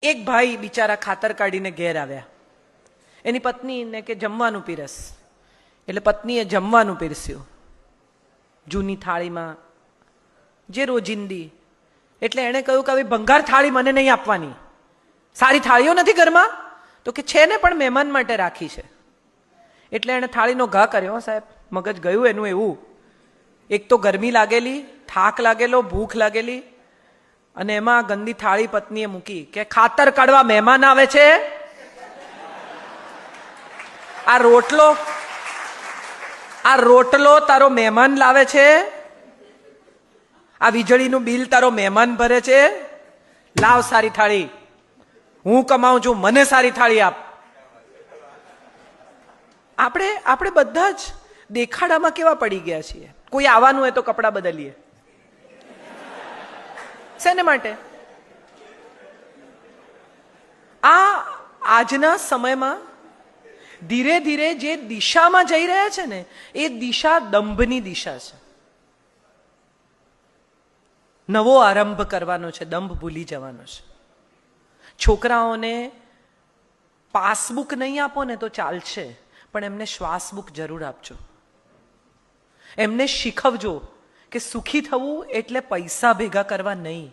એક ભાઈ બિચારા ખાતર કાઢીને ઘેર આવ્યા. એની પત્નીને કે જમવાનું પીરસ. એટલે પત્નીએ જમવાનું પીરસ્યું જૂની થાળીમાં, જે રોજિંદી. એટલે એણે કહ્યું કે હવે ભંગાર થાળી મને નહીં આપવાની, સારી થાળીઓ નથી ઘરમાં. તો કે છે ને, પણ મહેમાન માટે રાખી છે. એટલે એણે થાળીનો ઘા કર્યો. સાહેબ, મગજ ગયું એનું એવું. એક તો ગરમી લાગેલી, થાક લાગેલો, ભૂખ લાગેલી, અને એમાં ગંદી થાળી પત્નીએ મૂકી કે ખાતર કાઢવા મહેમાન આવે છે, આ રોટલો તારો મહેમાન લાવે છે, આ વીજળીનું બિલ તારો મહેમાન ભરે છે, લાવ સારી થાળી, હું કમાઉં છું, મને સારી થાળી આપ. આપણે બધા જ દેખાડામાં કેવા પડી ગયા છીએ. કોઈ આવવાનું હોય તો કપડાં બદલીએ. શેને માટે? આજના સમયમાં ધીરે ધીરે જે દિશામાં જઈ રહ્યા છે ને, એ દિશા દંભની દિશા છે. નવો આરંભ કરવાનો છે, દંભ ભૂલી જવાનો છે. છોકરાઓને પાસબુક નહીં આપો ને તો ચાલશે, પણ એમને શ્વાસબુક જરૂર આપજો. એમને શીખવજો કે સુખી થવું એટલે પૈસા ભેગા કરવા નહીં,